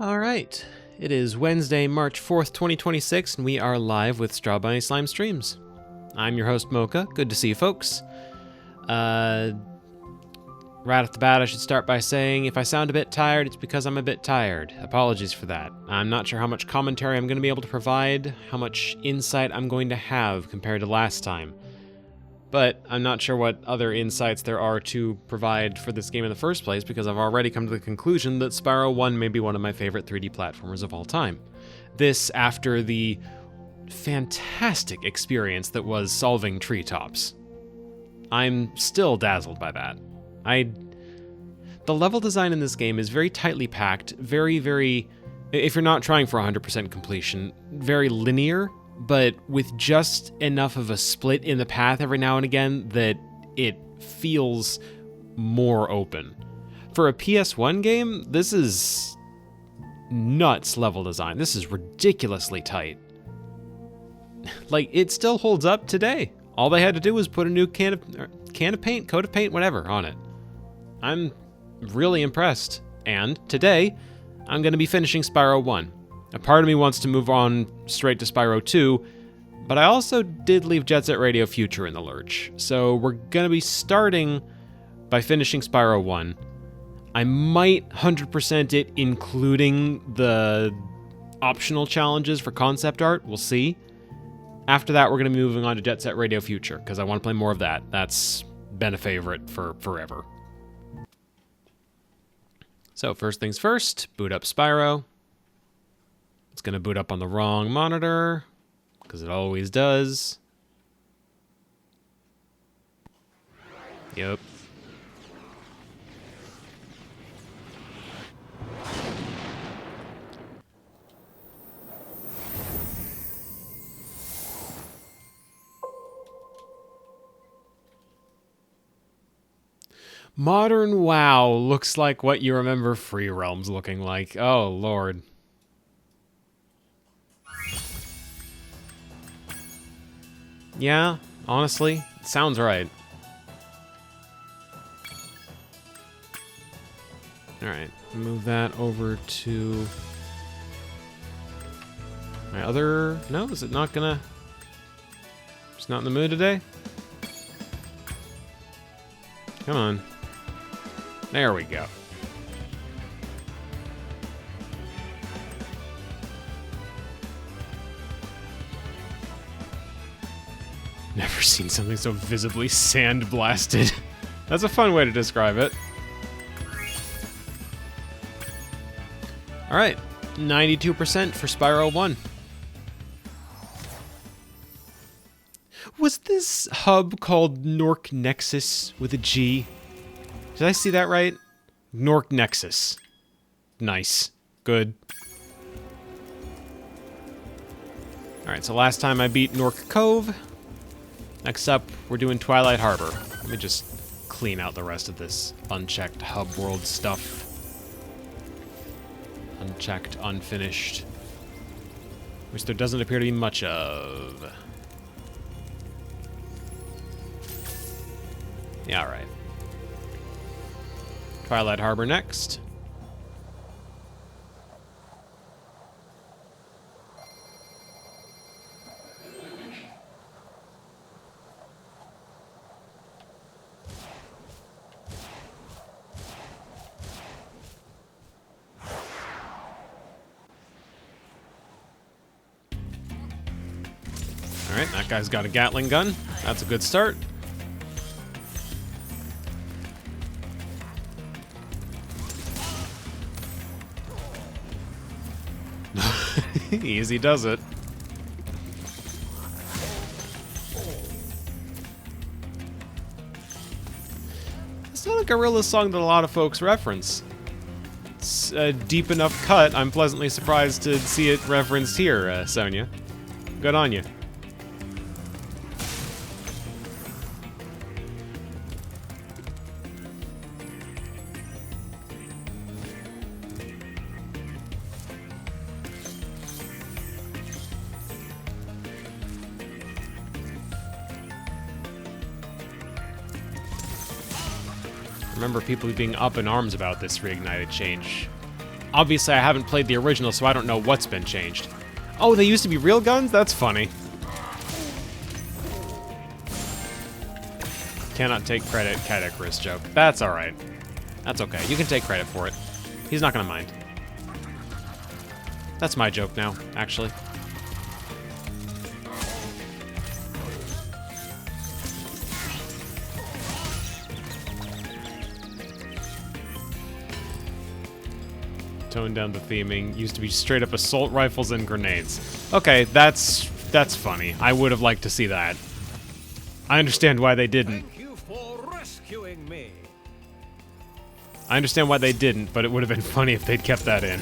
All right. It is Wednesday, March 4th, 2026, and we are live with Strawbunny Slime Streams. I'm your host, Mocha. Good to see you folks. Right off the bat, I should start by saying if I sound a bit tired, it's because I'm a bit tired. Apologies for that. I'm not sure how much commentary I'm going to be able to provide, how much insight I'm going to have compared to last time. But I'm not sure what other insights there are to provide for this game in the first place, because I've already come to the conclusion that Spyro 1 may be one of my favorite 3D platformers of all time. This after the fantastic experience that was solving treetops. I'm still dazzled by that. The level design in this game is very tightly packed, very, if you're not trying for 100% completion, very linear, but with just enough of a split in the path every now and again that it feels more open. For a PS1 game, this is nuts level design. This is ridiculously tight. Like, it still holds up today. All they had to do was put a new can of paint, coat of paint, whatever, on it. I'm really impressed. And today, I'm going to be finishing Spyro 1. A part of me wants to move on straight to Spyro 2, but I also did leave Jet Set Radio Future in the lurch. So we're going to be starting by finishing Spyro 1. I might 100% it, including the optional challenges for concept art. We'll see. After that, we're going to be moving on to Jet Set Radio Future, because I want to play more of that. That's been a favorite for forever. So first things first, boot up Spyro. It's going to boot up on the wrong monitor, because it always does. Yep. Modern WoW looks like what you remember Free Realms looking like. Oh, Lord. Yeah, honestly, it sounds right. Alright, move that over to my other... No, is it not gonna... It's not in the mood today? Come on. There we go. Never seen something so visibly sandblasted. That's a fun way to describe it. Alright, 92% for Spyro 1. Was this hub called Nork Nexus with a G? Did I see that right? Nork Nexus. Nice. Good. Alright, so last time I beat Nork Cove. Next up, we're doing Twilight Harbor. Let me just clean out the rest of this unchecked hub world stuff. Unchecked, unfinished. Which there doesn't appear to be much of. Yeah, alright. Twilight Harbor next. Alright, that guy's got a Gatling gun. That's a good start. Easy does it. It's not a Gorillaz song that a lot of folks reference. It's a deep enough cut, I'm pleasantly surprised to see it referenced here, Sonia. Good on you. I remember people being up in arms about this reignited change Obviously, I haven't played the original, so I don't know what's been changed. Oh, they used to be real guns? That's funny. Cannot take credit, Cat Icarus joke. That's alright. That's okay. You can take credit for it. He's not gonna mind. That's my joke now, actually. Tone down the theming. Used to be straight up assault rifles and grenades. Okay, that's funny. I would have liked to see that. I understand why they didn't. Thank you for rescuing me. I understand why they didn't, but it would have been funny if they'd kept that in.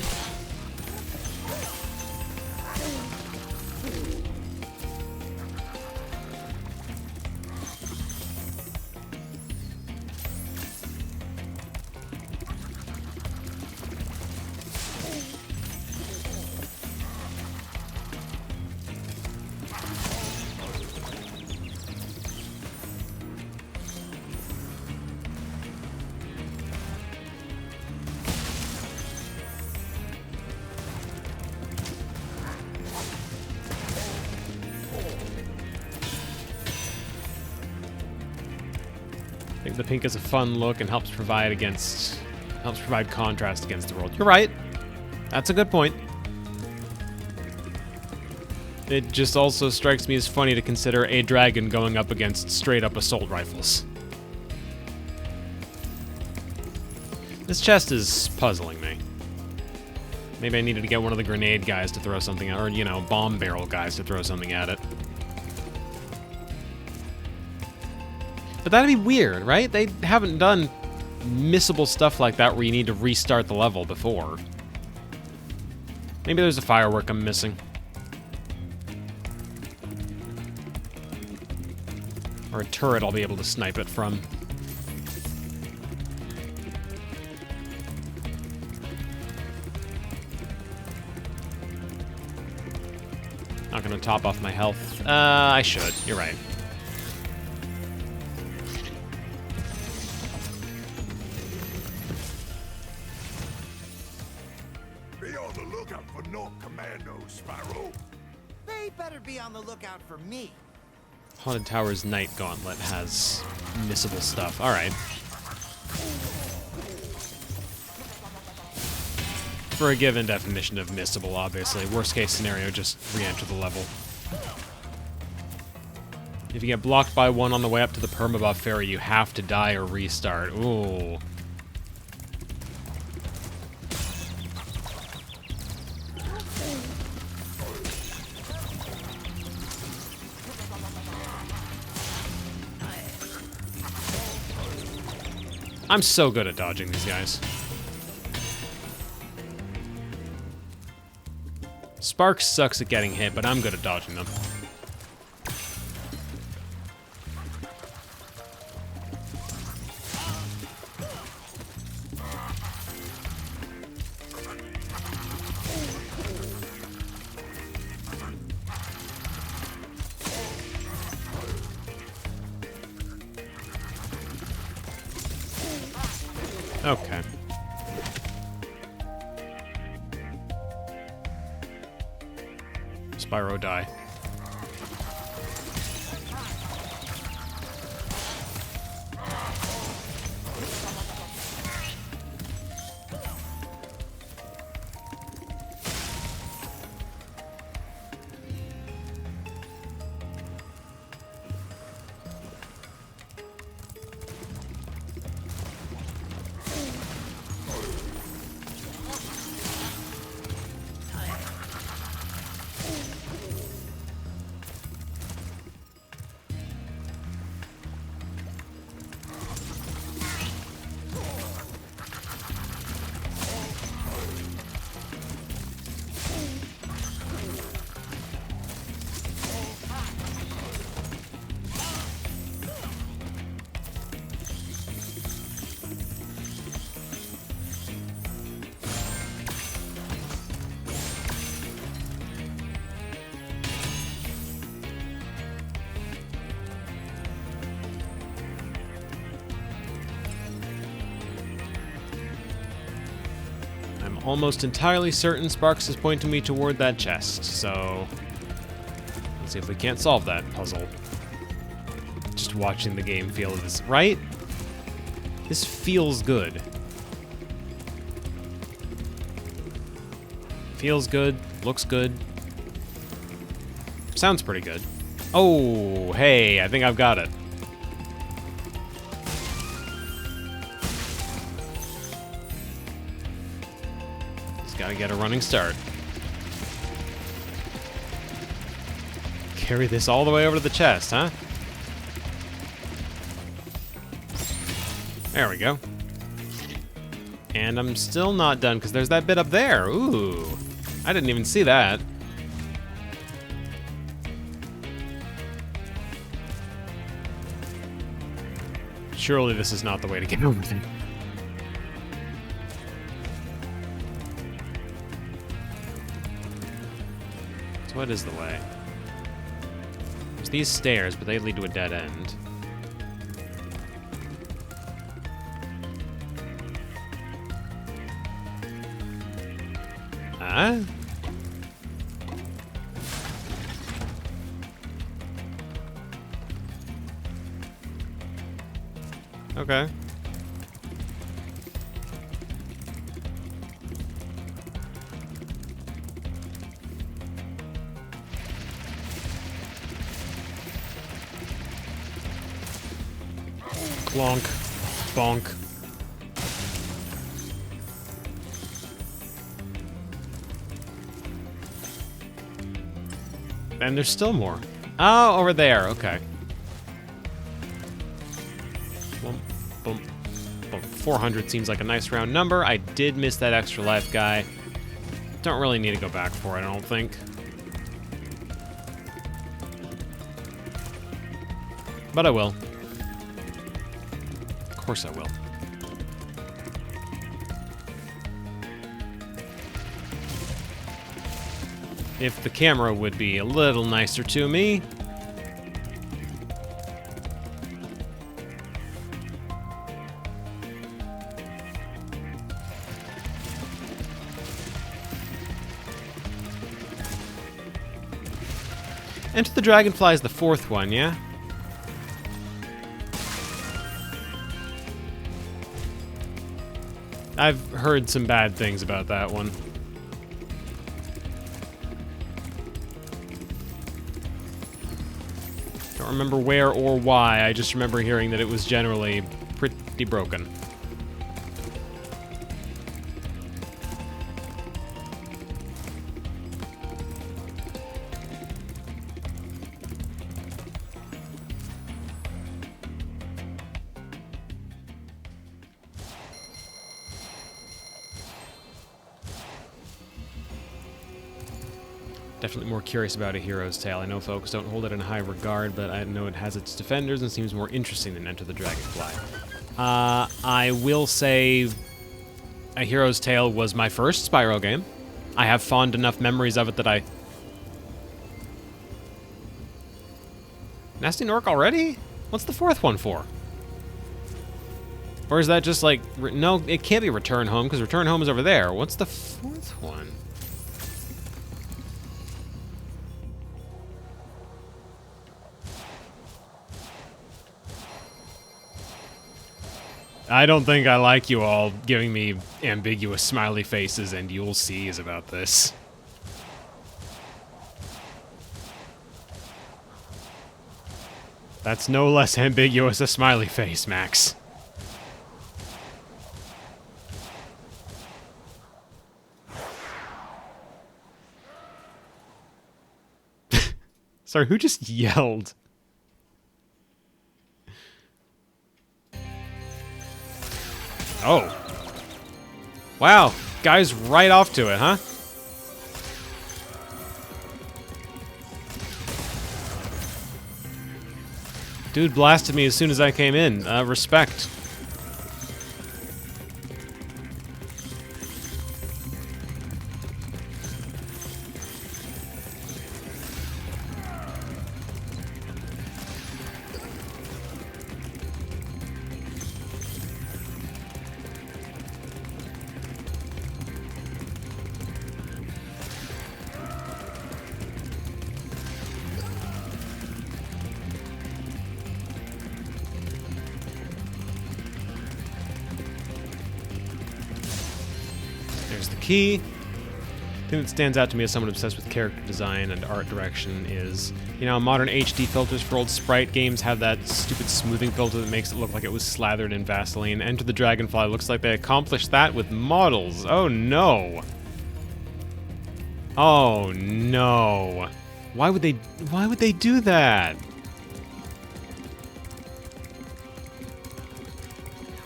I think the pink is a fun look and helps provide contrast against the world. You're right. That's a good point. It just also strikes me as funny to consider a dragon going up against straight-up assault rifles. This chest is puzzling me. Maybe I needed to get one of the grenade guys to throw something at, or, you know, bomb barrel guys to throw something at it. But that'd be weird, right? They haven't done missable stuff like that where you need to restart the level before. Maybe there's a firework I'm missing. Or a turret I'll be able to snipe it from. Not gonna top off my health. I should. You're right. Be on the lookout for North Commandos, Spyro. They better be on the lookout for me. Haunted Tower's Night Gauntlet has missable stuff. Alright. For a given definition of missable, obviously. Worst case scenario, just re-enter the level. If you get blocked by one on the way up to the permabuff ferry, you have to die or restart. Ooh. I'm so good at dodging these guys. Sparks sucks at getting hit, but I'm good at dodging them. Okay. Spyro, die. almost entirely certain Sparks is pointing me toward that chest, so let's see if we can't solve that puzzle. Just watching the game feel this, right? This feels good. Feels good, looks good. Sounds pretty good. Oh, hey, I think I've got it. Just gotta get a running start. Carry this all the way over to the chest, huh? There we go. And I'm still not done, because there's that bit up there. Ooh, I didn't even see that. Surely this is not the way to get over there. So what is the way? There's these stairs, but they lead to a dead end. Huh? Okay. Clonk. Bonk. And there's still more. Oh, over there. Okay. Boom, boom, boom. 400 seems like a nice round number. I did miss that extra life guy. Don't really need to go back for it, I don't think. But I will. Of course I will. If the camera would be a little nicer to me. Enter the Dragonfly is the fourth one, yeah? I've heard some bad things about that one. Don't remember where or why, I just remember hearing that it was generally pretty broken. Definitely more curious about A Hero's Tale. I know folks don't hold it in high regard, but I know it has its defenders and seems more interesting than Enter the Dragonfly. I will say A Hero's Tale was my first Spyro game. I have fond enough memories of it that I... Nasty Nork already? What's the fourth one for? Or is that just like... No, it can't be Return Home, because Return Home is over there. What's the fourth one? I don't think I like you all giving me ambiguous smiley faces, and you'll see is about this. That's no less ambiguous a smiley face, Max. Sorry, who just yelled? Oh. Wow, guy's right off to it, huh? Dude blasted me as soon as I came in. Respect. There's the key. The thing that stands out to me as someone obsessed with character design and art direction is, you know, modern HD filters for old sprite games have that stupid smoothing filter that makes it look like it was slathered in Vaseline. Enter the Dragonfly looks like they accomplished that with models. Oh no. Oh no. Why would they do that?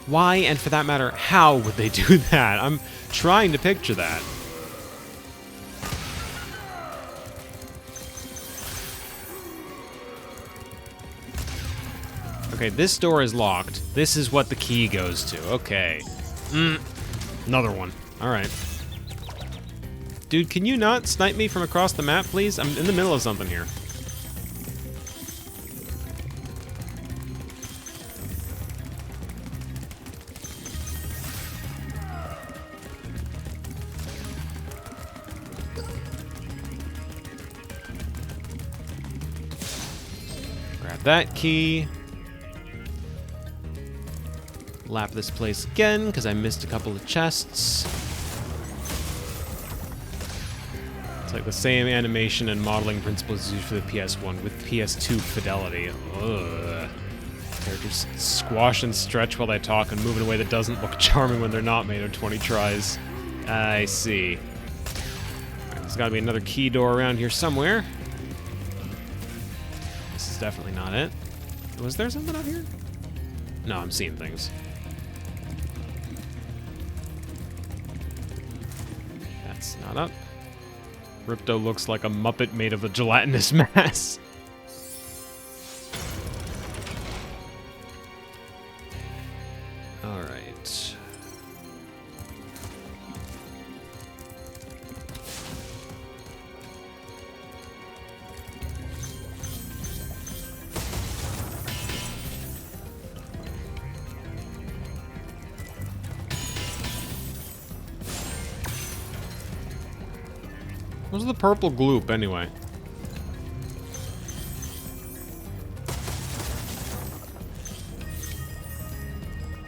Why, and for that matter, how would they do that? I'm trying to picture that. Okay, this door is locked. This is what the key goes to. Okay. Another one. Alright. Dude, can you not snipe me from across the map, please? I'm in the middle of something here. Grab that key. Lap this place again, because I missed a couple of chests. It's like the same animation and modeling principles used for the PS1 with PS2 fidelity. Ugh. Characters squash and stretch while they talk and move in a way that doesn't look charming when they're not made of 20 tries. I see. Right, there's gotta be another key door around here somewhere. This is definitely not it. Was there something out here? No, I'm seeing things. That's not up. Ripto looks like a Muppet made of a gelatinous mass. Alright. What's the purple gloop, anyway?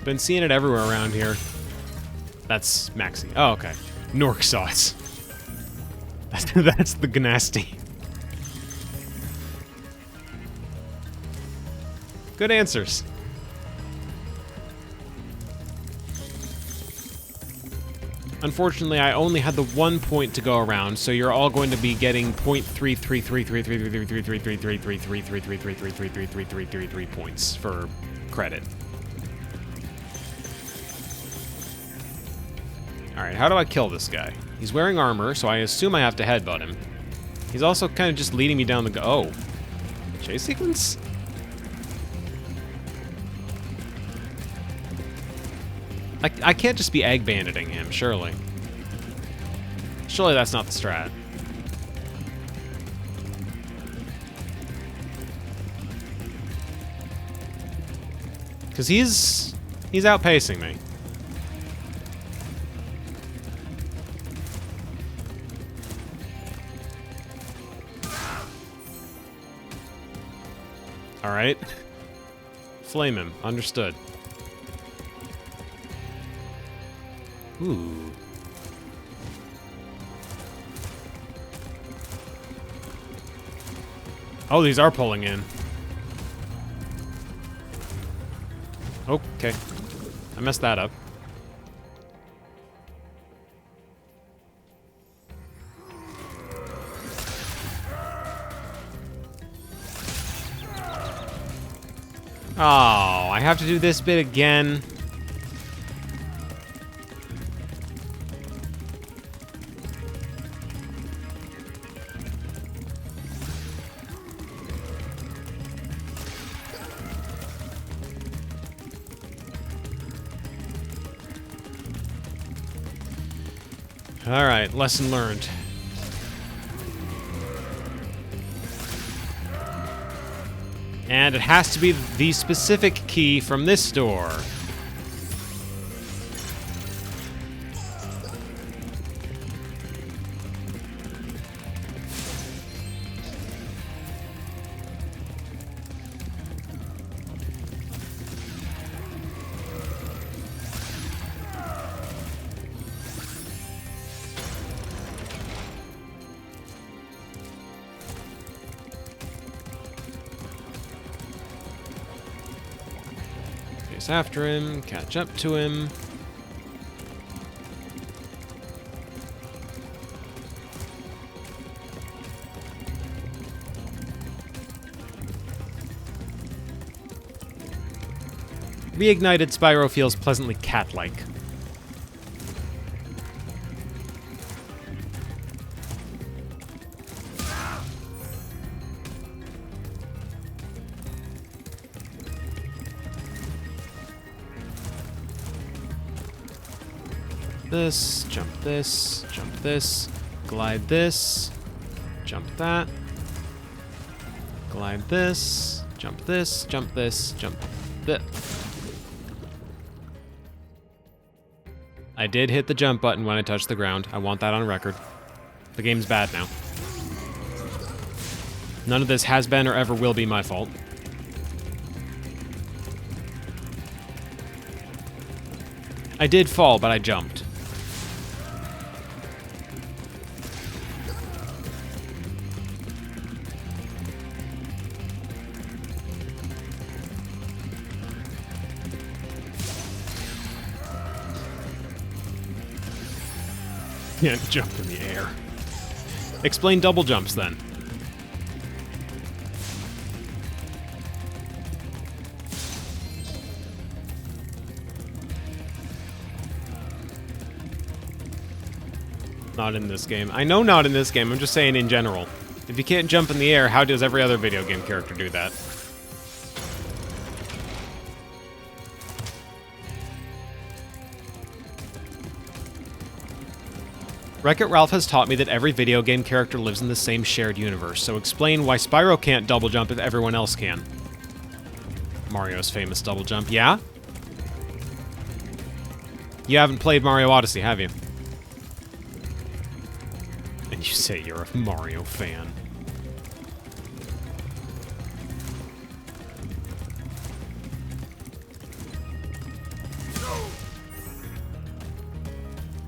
Been seeing it everywhere around here. That's Maxi. Oh, okay. Nork sauce. That's the Gnasty. Good answers. Unfortunately, I only had the 1 point to go around, so you're all going to be getting 0.3333333333333333333333333 points for credit. Alright, how do I kill this guy? He's wearing armor, so I assume I have to headbutt him. He's also kind of just leading me down the oh. Chase sequence? I can't just be egg banditing him, surely. Surely that's not the strat. Because he's outpacing me. Alright. Flame him. Understood. Ooh. Oh, these are pulling in. Okay. I messed that up. Oh, I have to do this bit again. Alright, lesson learned. And it has to be the specific key from this door. Chase after him, catch up to him. Reignited Spyro feels pleasantly cat-like. This, jump this, jump this, glide this, jump that, glide this, jump this, jump this, jump this. I did hit the jump button when I touched the ground. I want that on record. The game's bad now. None of this has been or ever will be my fault. I did fall, but I jumped. Can't jump in the air. Explain double jumps then. Not in this game. I know not in this game, I'm just saying in general. If you can't jump in the air, how does every other video game character do that? Wreck-It Ralph has taught me that every video game character lives in the same shared universe, so explain why Spyro can't double jump if everyone else can. Mario's famous double jump, yeah? You haven't played Mario Odyssey, have you? And you say you're a Mario fan.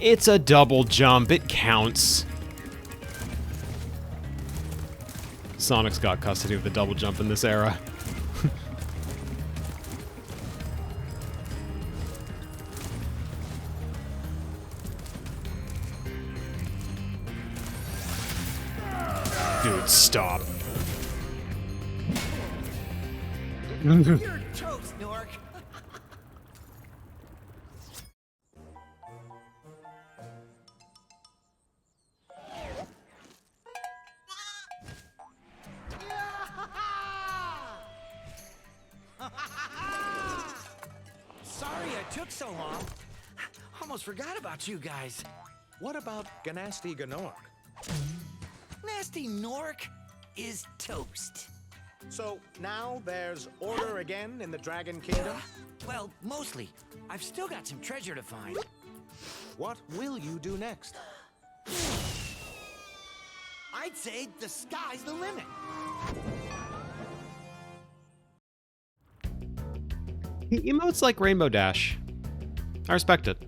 It's a double jump, it counts. Sonic's got custody of the double jump in this era. Dude, stop. You're toast, Nork. Sorry I took so long. Almost forgot about you guys. What about Ganasty Ganork? Nasty Nork is toast. So now there's order again in the Dragon Kingdom? Well, mostly. I've still got some treasure to find. What will you do next? I'd say the sky's the limit. He emotes like Rainbow Dash. I respect it.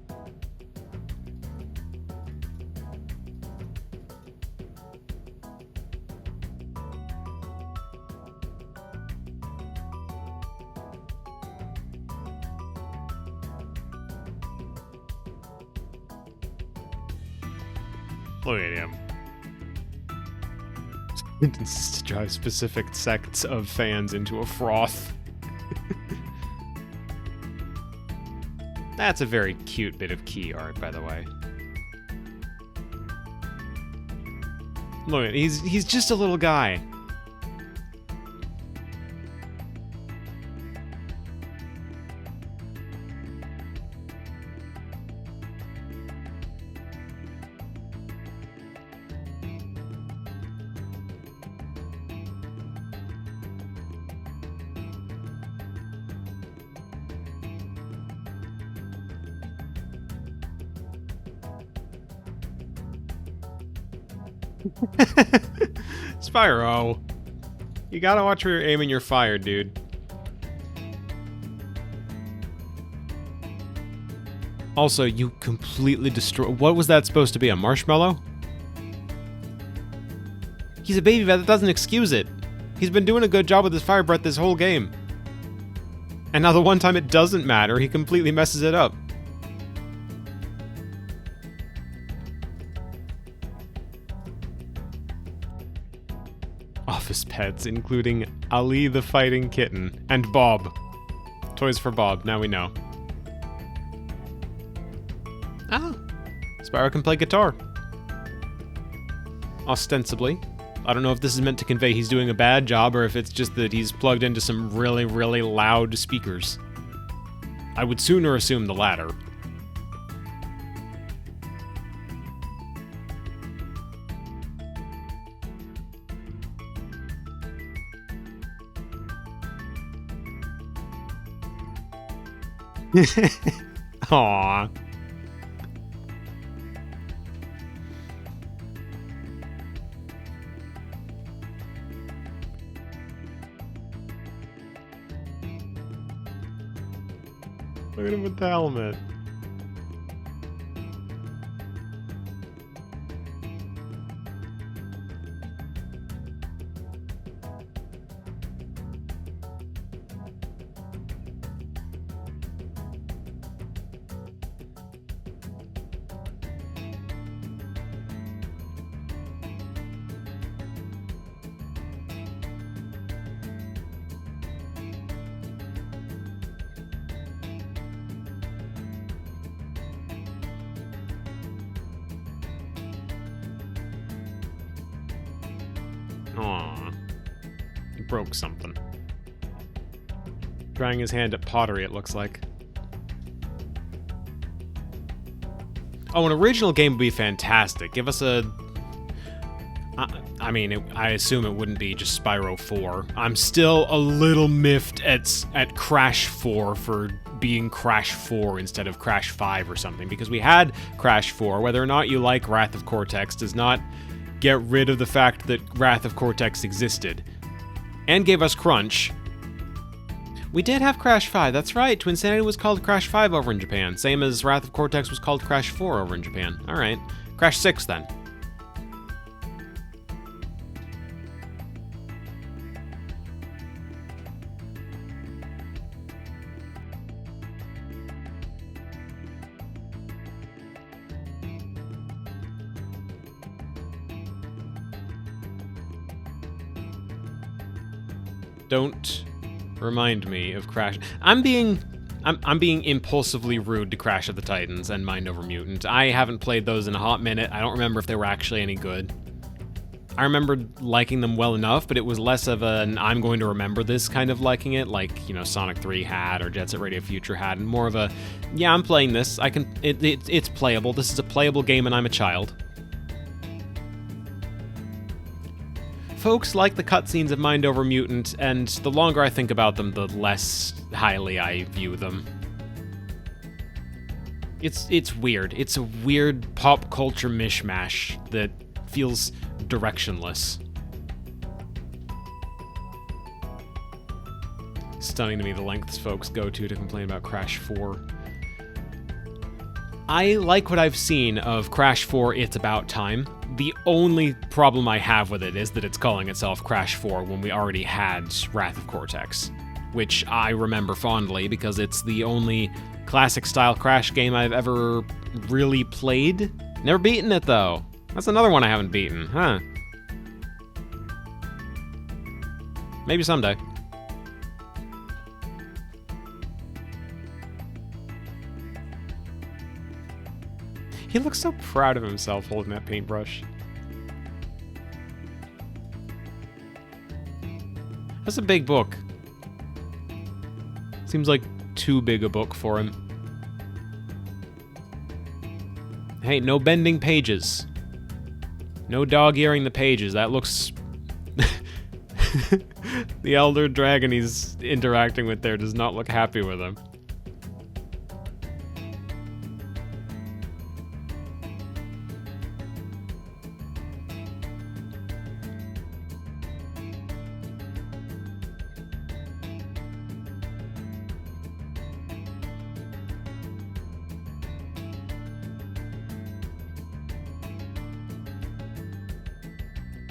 Look at him. To drive specific sects of fans into a froth. That's a very cute bit of key art, by the way. Look at he's just a little guy. Spyro, you gotta watch where you're aiming your fire, dude. Also, you completely destroy. What was that supposed to be? A marshmallow? He's a baby, but that doesn't excuse it. He's been doing a good job with his fire breath this whole game. And now the one time it doesn't matter, he completely messes it up. Office pets, including Ali the fighting kitten, and Bob. Toys for Bob, now we know. Oh, Spyro can play guitar. Ostensibly. I don't know if this is meant to convey he's doing a bad job or if it's just that he's plugged into some really, really loud speakers. I would sooner assume the latter. Aww. Look at him with the helmet. Aw. He broke something. Drying his hand at pottery, it looks like. Oh, an original game would be fantastic. Give us a... I mean, I assume it wouldn't be just Spyro 4. I'm still a little miffed at Crash 4 for being Crash 4 instead of Crash 5 or something, because we had Crash 4. Whether or not you like Wrath of Cortex does not get rid of the fact that Wrath of Cortex existed. And gave us Crunch. We did have Crash 5, that's right. Twinsanity was called Crash 5 over in Japan, same as Wrath of Cortex was called Crash 4 over in Japan. Alright. Crash 6 then. Don't remind me of Crash. I'm being impulsively rude to Crash of the Titans and Mind Over Mutant. I haven't played those in a hot minute. I don't remember if they were actually any good. I remember liking them well enough, but it was less of an I'm going to remember this kind of liking it, like, you know, Sonic 3 had or Jet Set Radio Future had, and more of a, yeah, I'm playing this. It's playable. This is a playable game and I'm a child. Folks like the cutscenes of Mind Over Mutant, and the longer I think about them, the less highly I view them. It's weird. It's a weird pop culture mishmash that feels directionless. Stunning to me the lengths folks go to complain about Crash 4. I like what I've seen of Crash 4 It's About Time. The only problem I have with it is that it's calling itself Crash 4 when we already had Wrath of Cortex, which I remember fondly because it's the only classic-style Crash game I've ever really played. Never beaten it, though. That's another one I haven't beaten, huh? Maybe someday. He looks so proud of himself holding that paintbrush. That's a big book. Seems like too big a book for him. Hey, no bending pages. No dog-earing the pages. That looks... The elder dragon he's interacting with there does not look happy with him.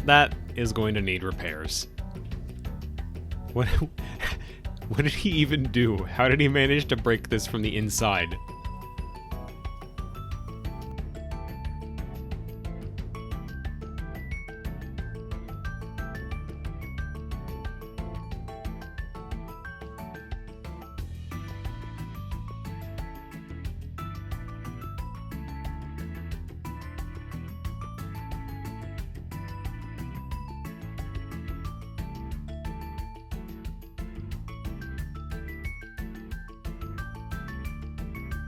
That is going to need repairs. What did he even do? How did he manage to break this from the inside?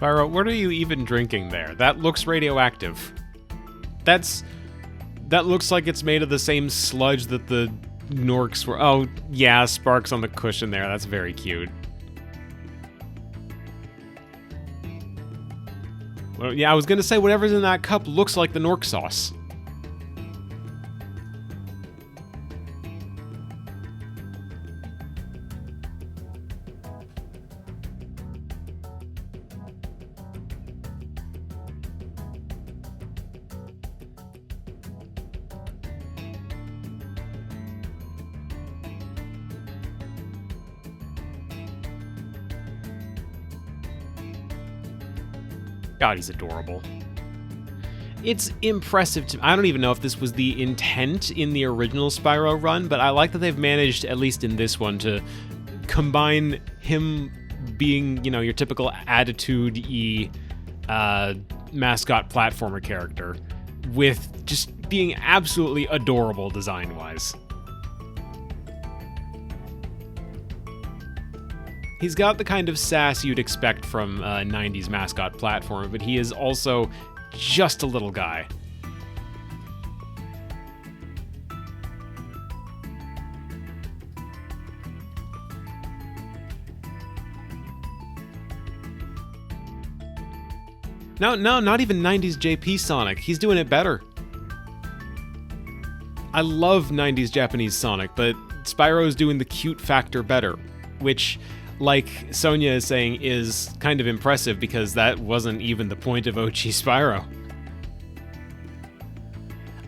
Spyro, what are you even drinking there? That looks radioactive. That looks like it's made of the same sludge that the Norks were. Oh, yeah, sparks on the cushion there. That's very cute. Well, yeah, I was gonna say whatever's in that cup looks like the Nork sauce. God, he's adorable. It's impressive to... I don't even know if this was the intent in the original Spyro run, but I like that they've managed, at least in this one, to combine him being, you know, your typical attitude-y mascot platformer character with just being absolutely adorable design-wise. He's got the kind of sass you'd expect from a 90s mascot platform, but he is also just a little guy. No, not even 90s JP Sonic. He's doing it better. I love 90s Japanese Sonic, but Spyro's doing the cute factor better, which, like Sonia is saying, is kind of impressive because that wasn't even the point of OG Spyro.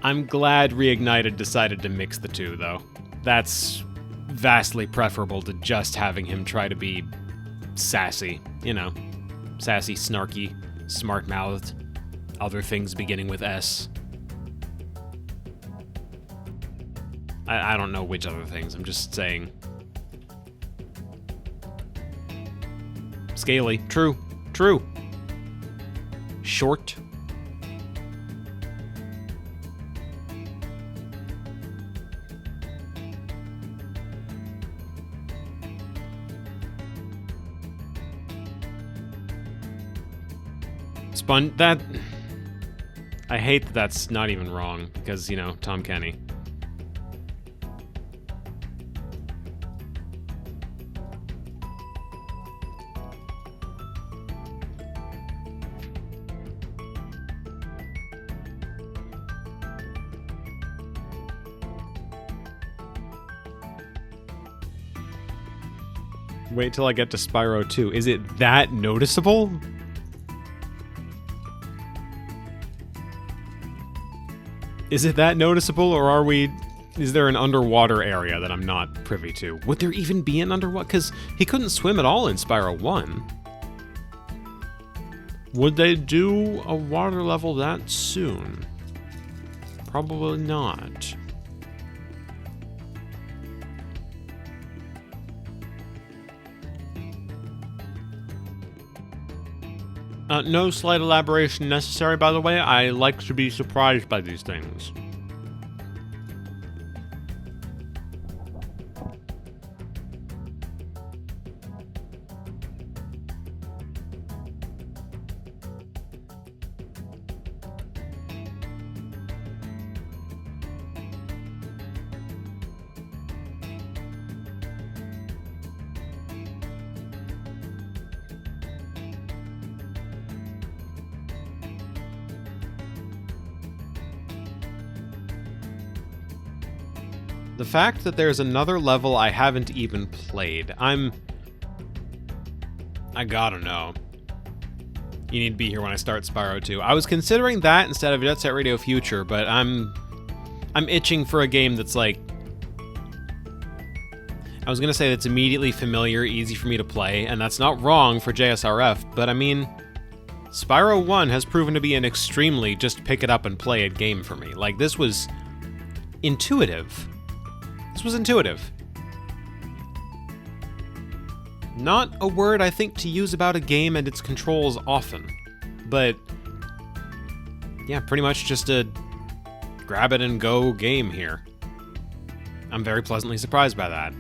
I'm glad Reignited decided to mix the two, though. That's vastly preferable to just having him try to be sassy, you know. Sassy, snarky, smart-mouthed, other things beginning with S. I don't know which other things, I'm just saying. Scaly. True. Short. That... I hate that that's not even wrong, because, you know, Tom Kenny. Wait till I get to Spyro 2. Is it that noticeable? Is it that noticeable, or is there an underwater area that I'm not privy to? Would there even be an underwater? Because he couldn't swim at all in Spyro 1. Would they do a water level that soon? Probably not. No slight elaboration necessary, by the way. I like to be surprised by these things. The fact that there's another level I haven't even played, I gotta know. You need to be here when I start Spyro 2. I was considering that instead of Jet Set Radio Future, but I'm itching for a game that's like... I was going to say it's immediately familiar, easy for me to play, and that's not wrong for JSRF, but I mean, Spyro 1 has proven to be an extremely just pick it up and play it game for me. Like, this was intuitive. This was intuitive. Not a word I think to use about a game and its controls often, but yeah, pretty much just a grab it and go game here. I'm very pleasantly surprised by that.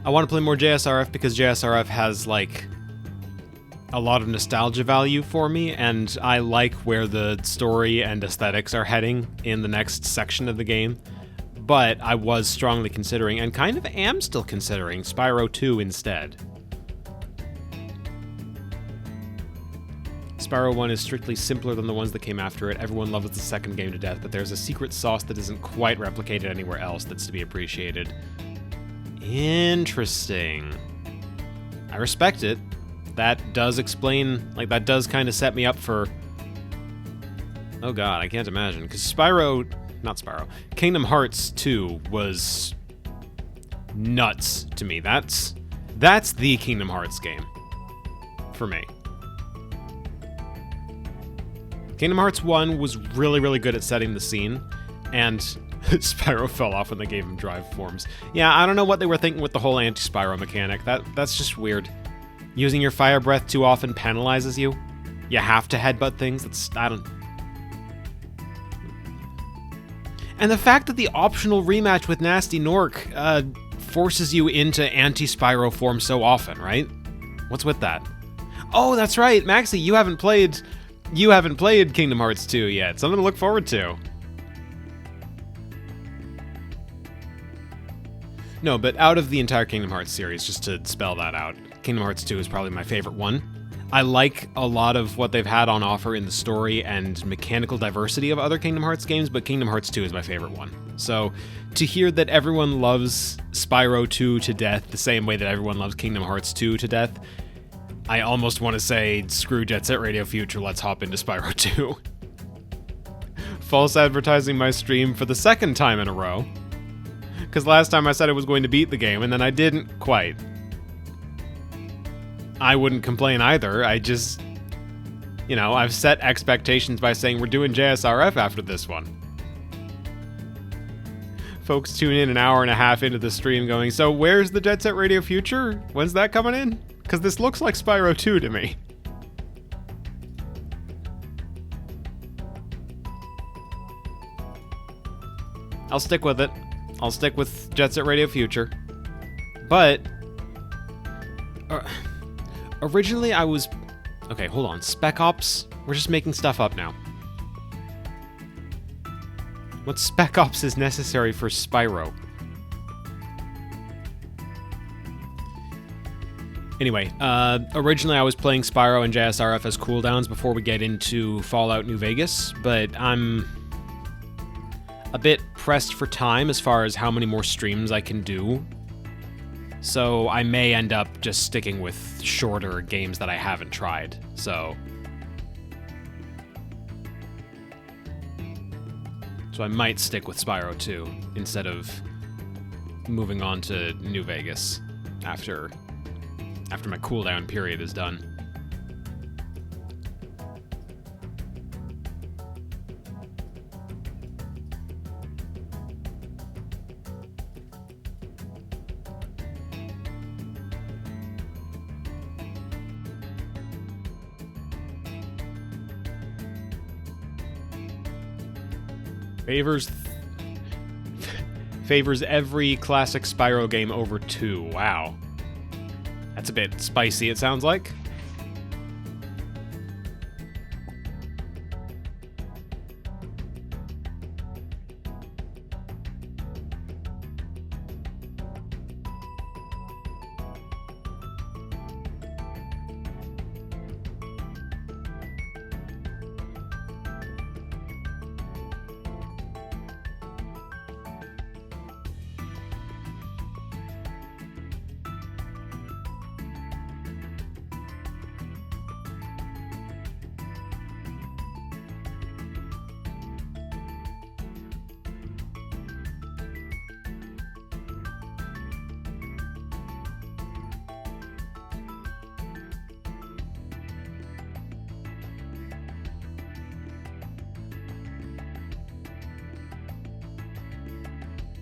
I want to play more JSRF because JSRF has, like, a lot of nostalgia value for me, and I like where the story and aesthetics are heading in the next section of the game. But I was strongly considering, and kind of am still considering, Spyro 2 instead. Spyro 1 is strictly simpler than the ones that came after it. Everyone loves the second game to death, but there's a secret sauce that isn't quite replicated anywhere else that's to be appreciated. Interesting. I respect it. That does explain, like, that does kind of set me up for... Oh god, I can't imagine. Because Kingdom Hearts 2 was nuts to me. That's the Kingdom Hearts game for me. Kingdom Hearts 1 was really, really good at setting the scene, and Spyro fell off when they gave him drive forms. Yeah, I don't know what they were thinking with the whole anti-Spyro mechanic. That's just weird. Using your fire breath too often penalizes you. You have to headbutt things. And the fact that the optional rematch with Nasty Nork forces you into anti-Spyro form so often, right? What's with that? Oh, that's right, Maxie, you haven't played Kingdom Hearts 2 yet. Something to look forward to. No, but out of the entire Kingdom Hearts series, just to spell that out, Kingdom Hearts 2 is probably my favorite one. I like a lot of what they've had on offer in the story and mechanical diversity of other Kingdom Hearts games, but Kingdom Hearts 2 is my favorite one. So, to hear that everyone loves Spyro 2 to death the same way that everyone loves Kingdom Hearts 2 to death, I almost want to say, screw Jet Set Radio Future, let's hop into Spyro 2. False advertising my stream for the second time in a row. Because last time I said I was going to beat the game, and then I didn't quite. I wouldn't complain either, I just... You know, I've set expectations by saying we're doing JSRF after this one. Folks tune in an hour and a half into the stream going, so where's the Jet Set Radio Future? When's that coming in? Because this looks like Spyro 2 to me. I'll stick with it. I'll stick with Jet Set Radio Future. But... originally I was... Okay, hold on. Spec Ops? We're just making stuff up now. What Spec Ops is necessary for Spyro? Anyway, originally I was playing Spyro and JSRF as cooldowns before we get into Fallout New Vegas, but I'm a bit pressed for time as far as how many more streams I can do. So I may end up just sticking with shorter games that I haven't tried, so I might stick with Spyro 2 instead of moving on to New Vegas after my cooldown period is done. Favors every classic Spyro game over 2. Wow. That's a bit spicy, it sounds like.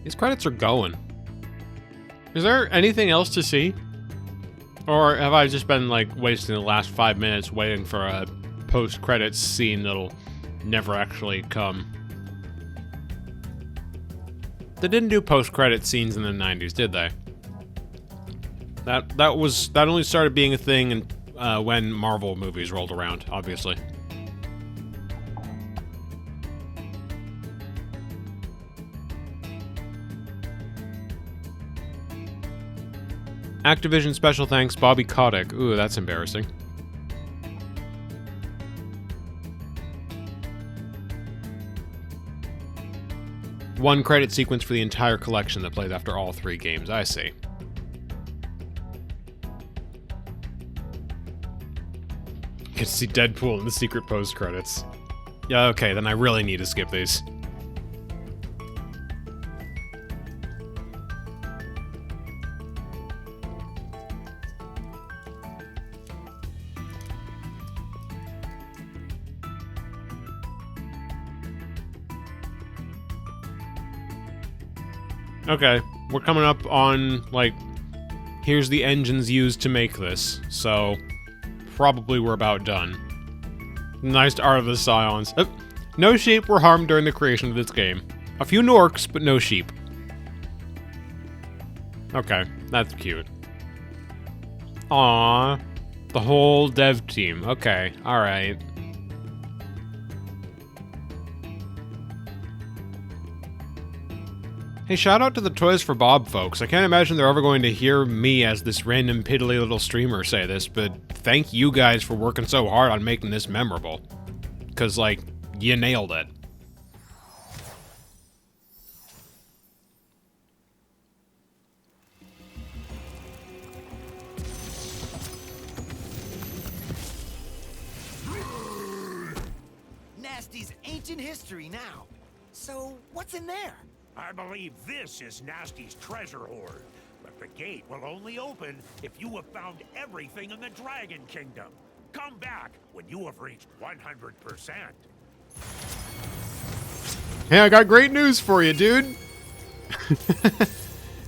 These credits are going. Is there anything else to see? Or have I just been, like, wasting the last 5 minutes waiting for a post-credits scene that'll never actually come? They didn't do post-credit scenes in the 90s, did they? That only started being a thing when Marvel movies rolled around, obviously. Activision special thanks, Bobby Kotick. Ooh, that's embarrassing. One credit sequence for the entire collection that plays after all 3 games, I see. Get to see Deadpool in the secret post credits. Yeah, okay, then I really need to skip these. Okay, we're coming up on, like, here's the engines used to make this, so probably we're about done. Nice art of the scions. No sheep were harmed during the creation of this game. A few Norks, but no sheep. Okay, that's cute. Aww. The whole dev team. Okay, alright. Hey, shout out to the Toys for Bob folks. I can't imagine they're ever going to hear me as this random piddly little streamer say this, but thank you guys for working so hard on making this memorable. 'Cause, like, you nailed it. Nasty's ancient history now. So, what's in there? I believe this is Nasty's treasure hoard, but the gate will only open if you have found everything in the Dragon Kingdom. Come back when you have reached 100%. Hey, I got great news for you, dude.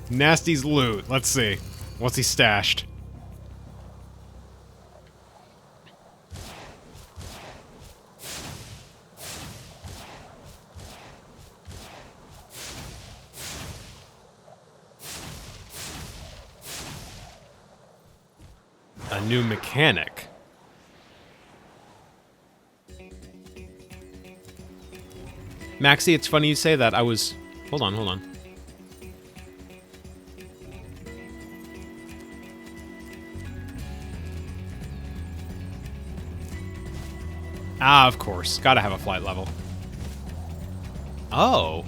Nasty's loot. Let's see. What's he stashed? A new mechanic. Maxie, it's funny you say that. I was... Hold on. Ah, of course. Gotta have a flight level. Oh.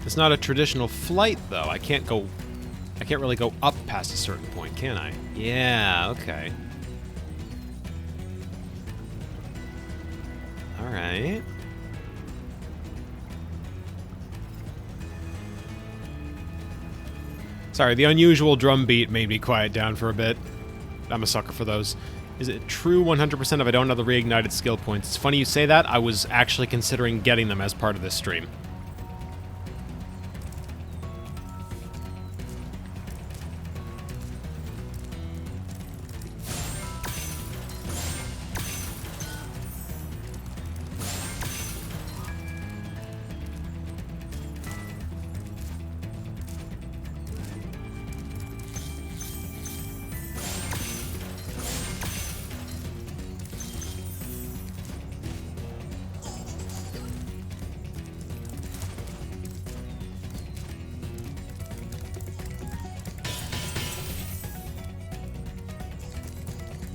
It's not a traditional flight, though. I can't really go up past a certain point, can I? Yeah, okay. Alright. Sorry, the unusual drum beat made me quiet down for a bit. I'm a sucker for those. Is it true 100% if I don't have the reignited skill points? It's funny you say that. I was actually considering getting them as part of this stream.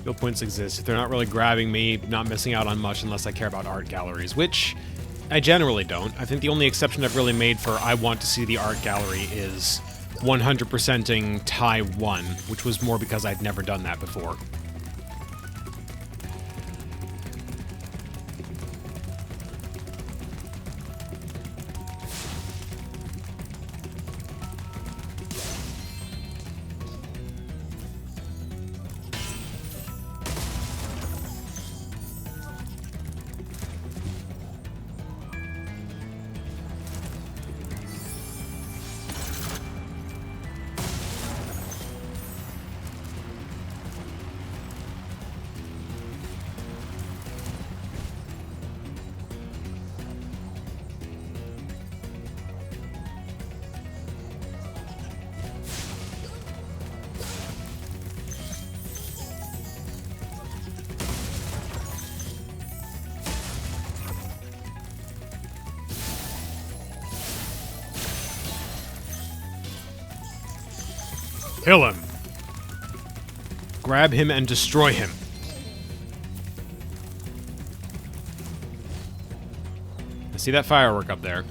Skill points exist. They're not really grabbing me, not missing out on much unless I care about art galleries, which I generally don't. I think the only exception I've really made for I want to see the art gallery is 100%ing Tai 1, which was more because I'd never done that before. Kill him. Grab him and destroy him. I see that firework up there.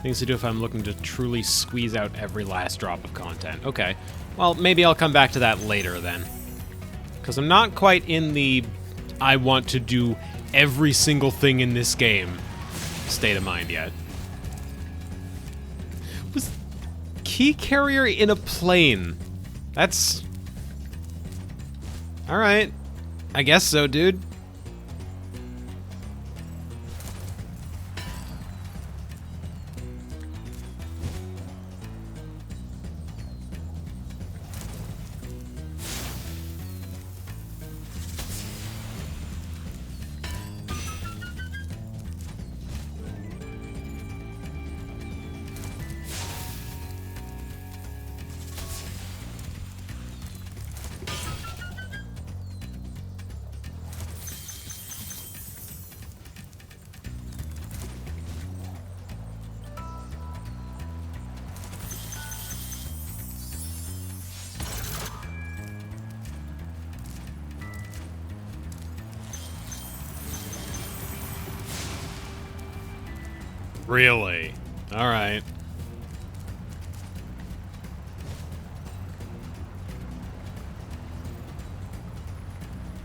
Things to do if I'm looking to truly squeeze out every last drop of content. Okay. Well, maybe I'll come back to that later then. Because I'm not quite in the I want to do every single thing in this game state of mind yet. Was key carrier in a plane? That's... Alright. I guess so, dude. Really? Alright.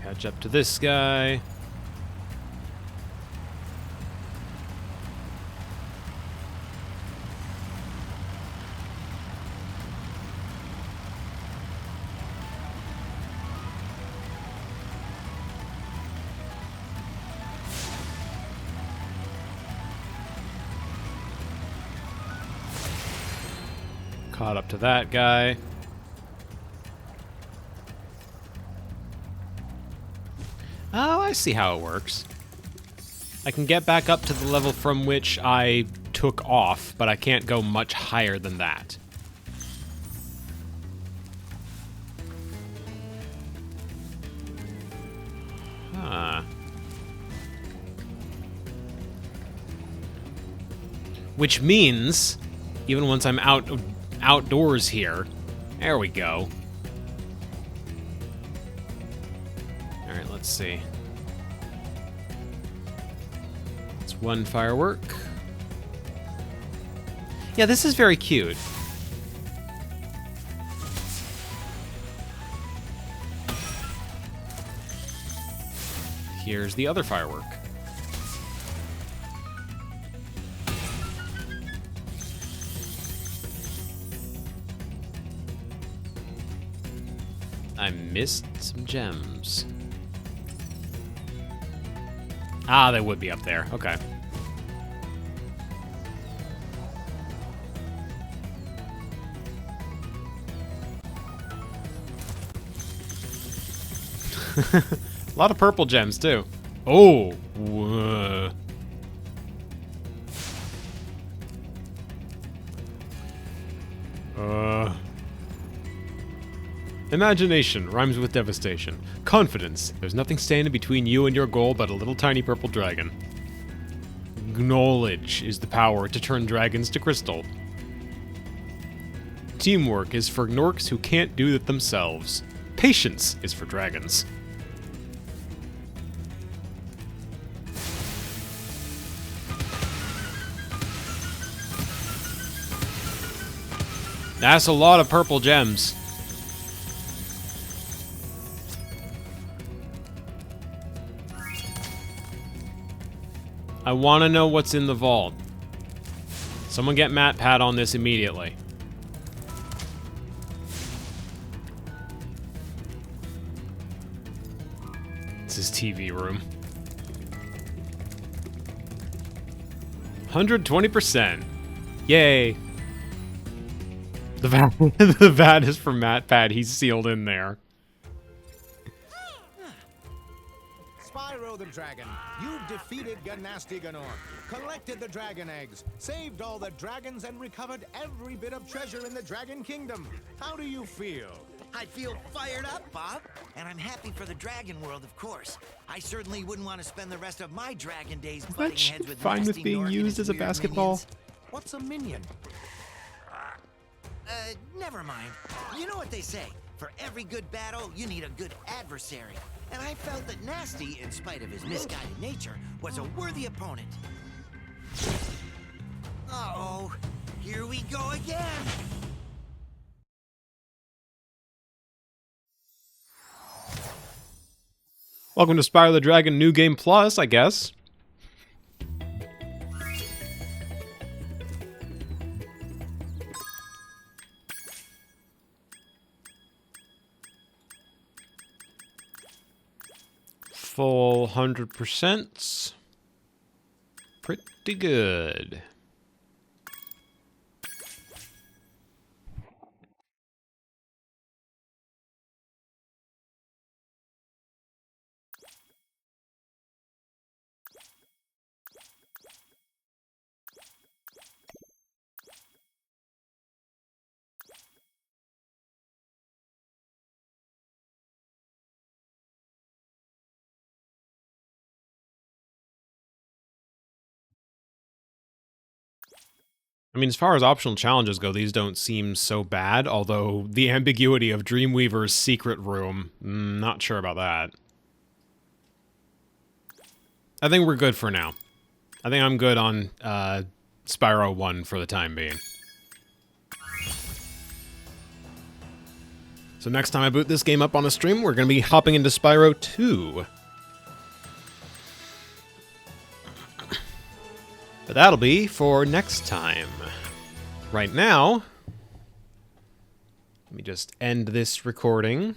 Catch up to this guy. Caught up to that guy. Oh, I see how it works. I can get back up to the level from which I took off, but I can't go much higher than that. Huh. Which means, even once I'm outdoors here, there we go. All right, let's see. It's one firework. Yeah, this is very cute. Here's the other firework. I missed some gems. Ah, they would be up there. Okay. A lot of purple gems, too. Oh! Imagination rhymes with devastation. Confidence. There's nothing standing between you and your goal but a little tiny purple dragon. Knowledge is the power to turn dragons to crystal. Teamwork is for Gnorks who can't do it themselves. Patience is for dragons. That's a lot of purple gems. I want to know what's in the vault. Someone get MatPat on this immediately. It's his TV room. 120%. Yay. The vat, the vat is for MatPat. He's sealed in there. Spyro the Dragon, you've defeated Gnasty Gnorc, collected the dragon eggs, saved all the dragons, and recovered every bit of treasure in the Dragon Kingdom. How do you feel? I feel fired up, Bob. And I'm happy for the dragon world, of course. I certainly wouldn't want to spend the rest of my dragon days Is butting that heads with fine with nasty being Nork and used his as a weird basketball? minions. What's a minion? Never mind. You know what they say. For every good battle, you need a good adversary. And I felt that Nasty, in spite of his misguided nature, was a worthy opponent. Uh-oh. Here we go again. Welcome to Spyro the Dragon New Game Plus, I guess. Full 100%. Pretty good. I mean, as far as optional challenges go, these don't seem so bad, although the ambiguity of Dreamweaver's secret room, not sure about that. I think we're good for now. I think I'm good on Spyro 1 for the time being. So next time I boot this game up on a stream, we're going to be hopping into Spyro 2. But that'll be for next time. Right now, let me just end this recording.